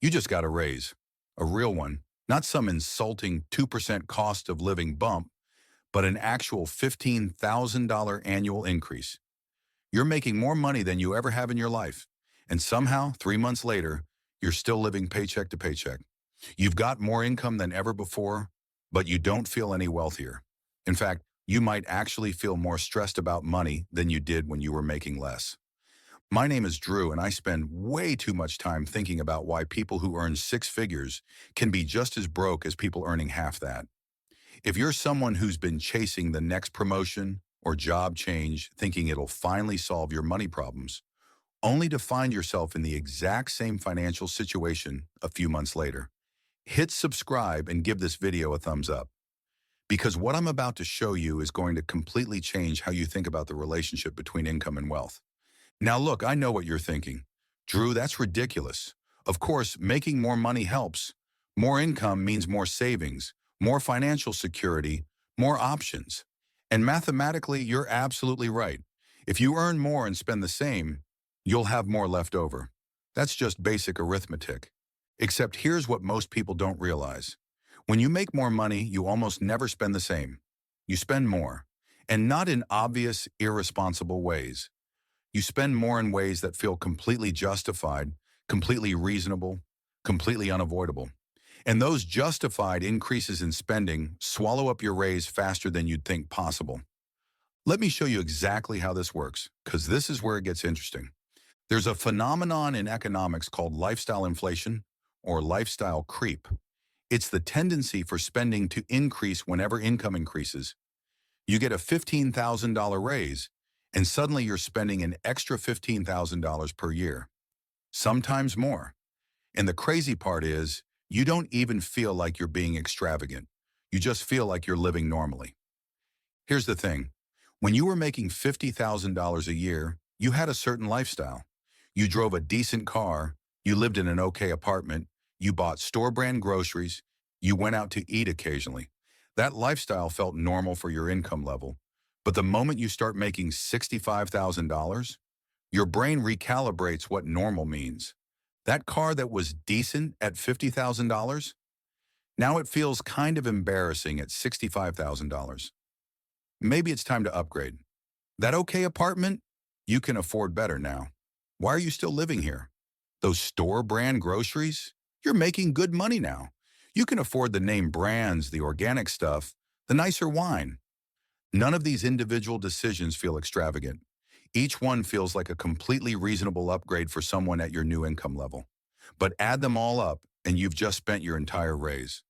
You just got a raise, a real one, not some insulting 2% cost of living bump, but an actual $15,000 annual increase. You're making more money than you ever have in your life. And somehow, 3 months later, you're still living paycheck to paycheck. You've got more income than ever before, but you don't feel any wealthier. In fact, you might actually feel more stressed about money than you did when you were making less. My name is Drew, and I spend way too much time thinking about why people who earn six figures can be just as broke as people earning half that. If you're someone who's been chasing the next promotion or job change, thinking it'll finally solve your money problems, only to find yourself in the exact same financial situation a few months later, hit subscribe and give this video a thumbs up. Because what I'm about to show you is going to completely change how you think about the relationship between income and wealth. Now look, I know what you're thinking. Drew, that's ridiculous. Of course, making more money helps. More income means more savings, more financial security, more options. And mathematically, you're absolutely right. If you earn more and spend the same, you'll have more left over. That's just basic arithmetic. Except here's what most people don't realize. When you make more money, you almost never spend the same. You spend more, and not in obvious, irresponsible ways. You spend more in ways that feel completely justified, completely reasonable, completely unavoidable. And those justified increases in spending swallow up your raise faster than you'd think possible. Let me show you exactly how this works, because this is where it gets interesting. There's a phenomenon in economics called lifestyle inflation, or lifestyle creep. It's the tendency for spending to increase whenever income increases. You get a $15,000 raise, and suddenly you're spending an extra $15,000 per year, sometimes more. And the crazy part is, you don't even feel like you're being extravagant. You just feel like you're living normally. Here's the thing. When you were making $50,000 a year, you had a certain lifestyle. You drove a decent car, you lived in an okay apartment, you bought store-brand groceries, you went out to eat occasionally. That lifestyle felt normal for your income level. But the moment you start making $65,000, your brain recalibrates what normal means. That car that was decent at $50,000, now it feels kind of embarrassing at $65,000. Maybe it's time to upgrade. That okay apartment? You can afford better now. Why are you still living here? Those store-brand groceries? You're making good money now. You can afford the name brands, the organic stuff, the nicer wine. None of these individual decisions feel extravagant. Each one feels like a completely reasonable upgrade for someone at your new income level. But add them all up, and you've just spent your entire raise.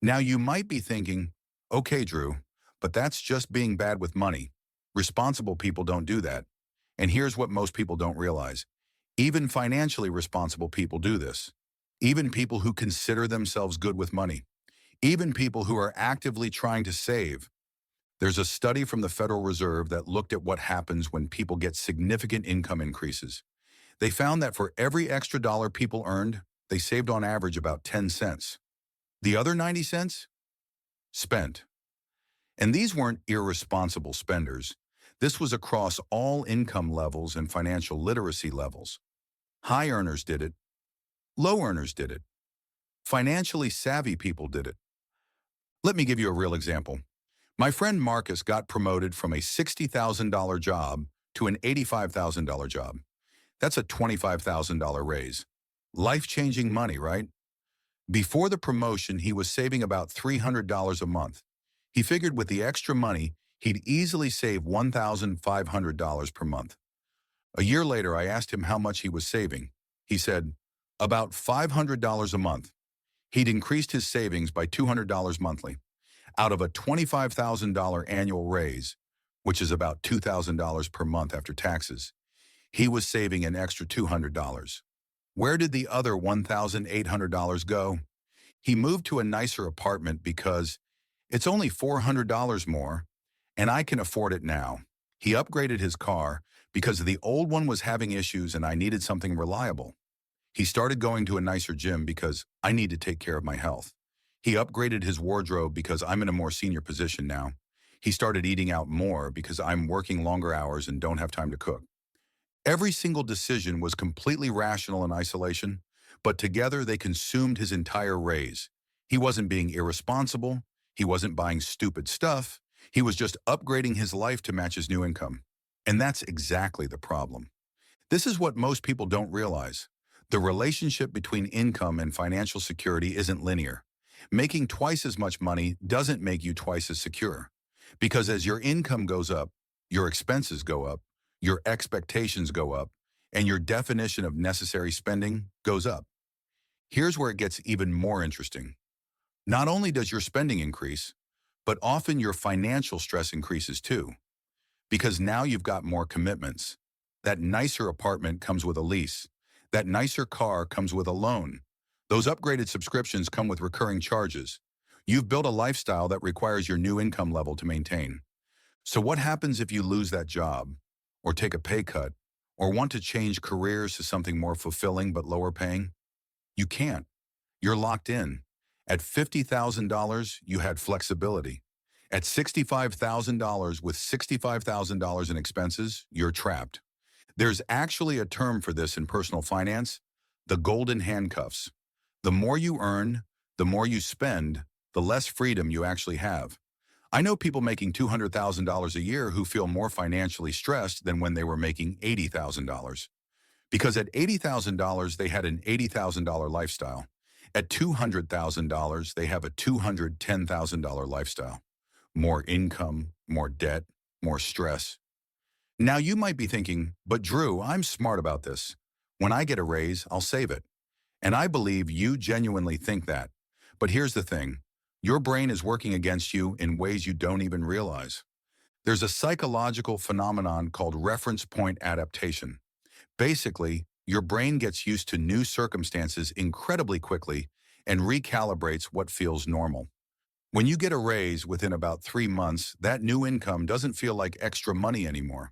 Now you might be thinking, okay, Drew, but that's just being bad with money. Responsible people don't do that. And here's what most people don't realize. Even financially responsible people do this. Even people who consider themselves good with money. Even people who are actively trying to save. There's a study from the Federal Reserve that looked at what happens when people get significant income increases. They found that for every extra dollar people earned, they saved on average about 10 cents. The other 90 cents? Spent. And these weren't irresponsible spenders. This was across all income levels and financial literacy levels. High earners did it. Low earners did it. Financially savvy people did it. Let me give you a real example. My friend Marcus got promoted from a $60,000 job to an $85,000 job. That's a $25,000 raise. Life-changing money, right? Before the promotion, he was saving about $300 a month. He figured with the extra money, he'd easily save $1,500 per month. A year later, I asked him how much he was saving. He said, about $500 a month. He'd increased his savings by $200 monthly. Out of a $25,000 annual raise, which is about $2,000 per month after taxes, he was saving an extra $200. Where did the other $1,800 go? He moved to a nicer apartment because it's only $400 more, and I can afford it now. He upgraded his car because the old one was having issues and I needed something reliable. He started going to a nicer gym because I need to take care of my health. He upgraded his wardrobe because I'm in a more senior position now. He started eating out more because I'm working longer hours and don't have time to cook. Every single decision was completely rational in isolation, But together they consumed his entire raise. He wasn't being irresponsible. He wasn't buying stupid stuff. He was just upgrading his life to match his new income. And that's exactly the problem. This is what most people don't realize. The relationship between income and financial security isn't linear. Making twice as much money doesn't make you twice as secure. Because as your income goes up, your expenses go up, your expectations go up, and your definition of necessary spending goes up. Here's where it gets even more interesting. Not only does your spending increase, but often your financial stress increases too. Because now you've got more commitments. That nicer apartment comes with a lease. That nicer car comes with a loan. Those upgraded subscriptions come with recurring charges. You've built a lifestyle that requires your new income level to maintain. So what happens if you lose that job, or take a pay cut, or want to change careers to something more fulfilling but lower paying? You can't. You're locked in. At $50,000, you had flexibility. At $65,000 with $65,000 in expenses, you're trapped. There's actually a term for this in personal finance, the golden handcuffs. The more you earn, the more you spend, the less freedom you actually have. I know people making $200,000 a year who feel more financially stressed than when they were making $80,000. Because at $80,000, they had an $80,000 lifestyle. At $200,000, they have a $210,000 lifestyle. More income, more debt, more stress. Now you might be thinking, but Drew, I'm smart about this. When I get a raise, I'll save it. And I believe you genuinely think that. But here's the thing. Your brain is working against you in ways you don't even realize. There's a psychological phenomenon called reference point adaptation. Basically, your brain gets used to new circumstances incredibly quickly and recalibrates what feels normal. When you get a raise within about 3 months, that new income doesn't feel like extra money anymore.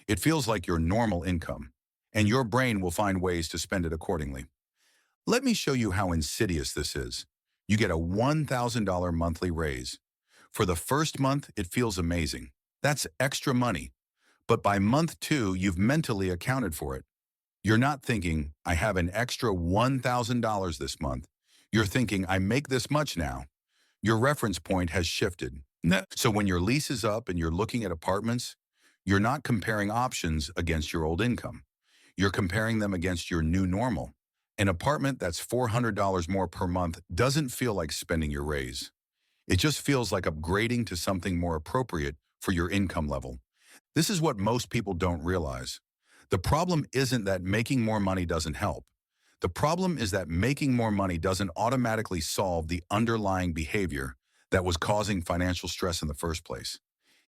It feels like your normal income, and your brain will find ways to spend it accordingly. Let me show you how insidious this is. You get a $1,000 monthly raise. For the first month, it feels amazing. That's extra money. But by month 2, you've mentally accounted for it. You're not thinking, I have an extra $1,000 this month. You're thinking, I make this much now. Your reference point has shifted. So when your lease is up and you're looking at apartments, you're not comparing options against your old income. You're comparing them against your new normal. An apartment that's $400 more per month doesn't feel like spending your raise. It just feels like upgrading to something more appropriate for your income level. This is what most people don't realize. The problem isn't that making more money doesn't help. The problem is that making more money doesn't automatically solve the underlying behavior that was causing financial stress in the first place.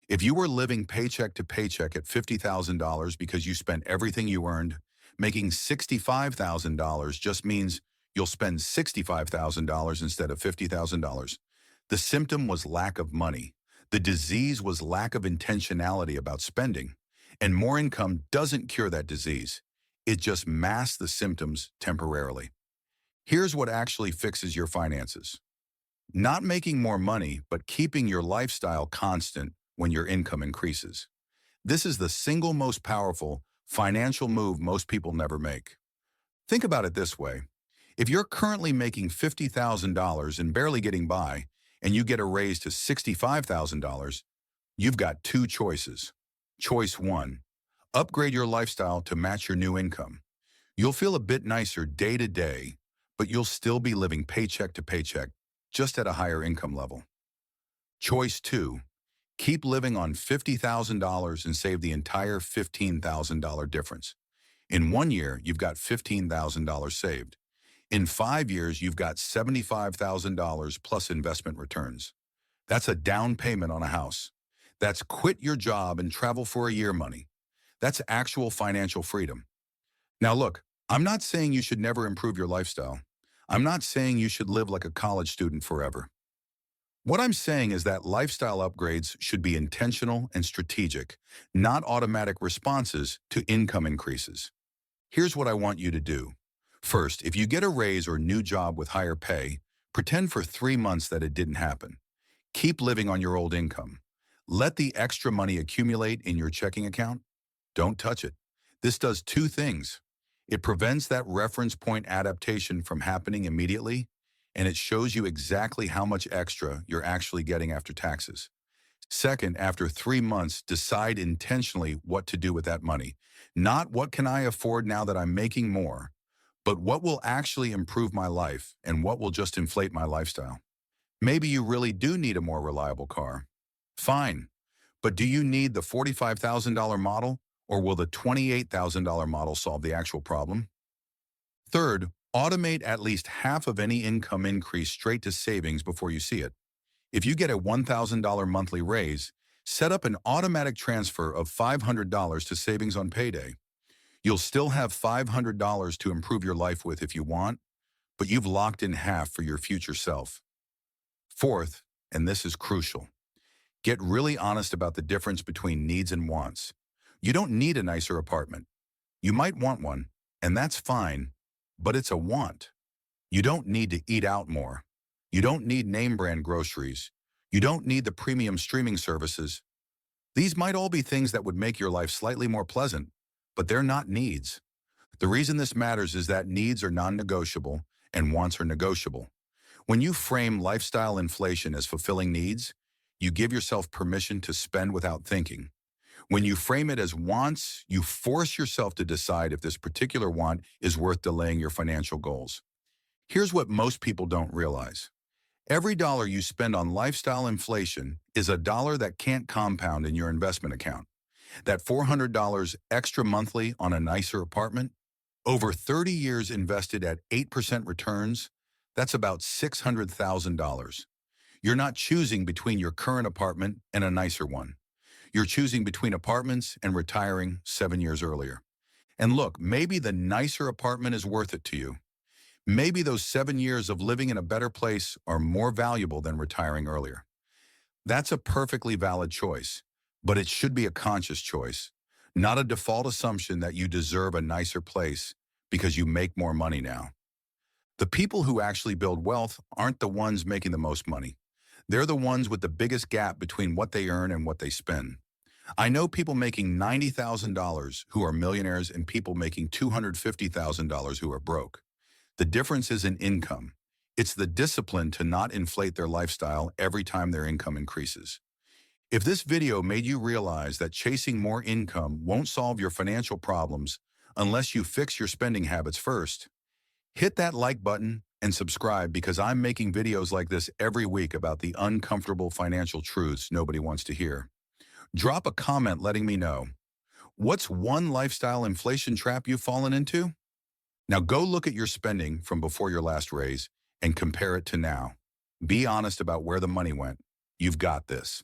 If you were living paycheck to paycheck at $50,000 because you spent everything you earned, making $65,000 just means you'll spend $65,000 instead of $50,000. The symptom was lack of money. The disease was lack of intentionality about spending. And more income doesn't cure that disease. It just masks the symptoms temporarily. Here's what actually fixes your finances. Not making more money, but keeping your lifestyle constant when your income increases. This is the single most powerful financial move most people never make. Think about it this way. If you're currently making $50,000 and barely getting by, and you get a raise to $65,000, you've got 2 choices. Choice 1, upgrade your lifestyle to match your new income. You'll feel a bit nicer day to day, but you'll still be living paycheck to paycheck, just at a higher income level. Choice 2, keep living on $50,000 and save the entire $15,000 difference. In 1 year, you've got $15,000 saved. In 5 years, you've got $75,000 plus investment returns. That's a down payment on a house. That's quit your job and travel for a year money. That's actual financial freedom. Now look, I'm not saying you should never improve your lifestyle. I'm not saying you should live like a college student forever. What I'm saying is that lifestyle upgrades should be intentional and strategic, not automatic responses to income increases. Here's what I want you to do. First, if you get a raise or new job with higher pay, pretend for 3 months that it didn't happen. Keep living on your old income. Let the extra money accumulate in your checking account. Don't touch it. This does 2 things. It prevents that reference point adaptation from happening immediately, and it shows you exactly how much extra you're actually getting after taxes. Second, after 3 months, decide intentionally what to do with that money. Not what can I afford now that I'm making more, but what will actually improve my life and what will just inflate my lifestyle. Maybe you really do need a more reliable car. Fine, but do you need the $45,000 model, or will the $28,000 model solve the actual problem? Third, automate at least half of any income increase straight to savings before you see it. If you get a $1,000 monthly raise, set up an automatic transfer of $500 to savings on payday. You'll still have $500 to improve your life with if you want, but you've locked in half for your future self. Fourth, and this is crucial, get really honest about the difference between needs and wants. You don't need a nicer apartment. You might want one, and that's fine, but it's a want. You don't need to eat out more. You don't need name brand groceries. You don't need the premium streaming services. These might all be things that would make your life slightly more pleasant, but they're not needs. The reason this matters is that needs are non-negotiable and wants are negotiable. When you frame lifestyle inflation as fulfilling needs, you give yourself permission to spend without thinking. When you frame it as wants, you force yourself to decide if this particular want is worth delaying your financial goals. Here's what most people don't realize. Every dollar you spend on lifestyle inflation is a dollar that can't compound in your investment account. That $400 extra monthly on a nicer apartment, over 30 years invested at 8% returns, that's about $600,000. You're not choosing between your current apartment and a nicer one. You're choosing between apartments and retiring 7 years earlier. And look, maybe the nicer apartment is worth it to you. Maybe those 7 years of living in a better place are more valuable than retiring earlier. That's a perfectly valid choice, but it should be a conscious choice, not a default assumption that you deserve a nicer place because you make more money now. The people who actually build wealth aren't the ones making the most money. They're the ones with the biggest gap between what they earn and what they spend. I know people making $90,000 who are millionaires and people making $250,000 who are broke. The difference isn't income. It's the discipline to not inflate their lifestyle every time their income increases. If this video made you realize that chasing more income won't solve your financial problems unless you fix your spending habits first, hit that like button and subscribe, because I'm making videos like this every week about the uncomfortable financial truths nobody wants to hear. Drop a comment letting me know, what's one lifestyle inflation trap you've fallen into? Now go look at your spending from before your last raise and compare it to now. Be honest about where the money went. You've got this.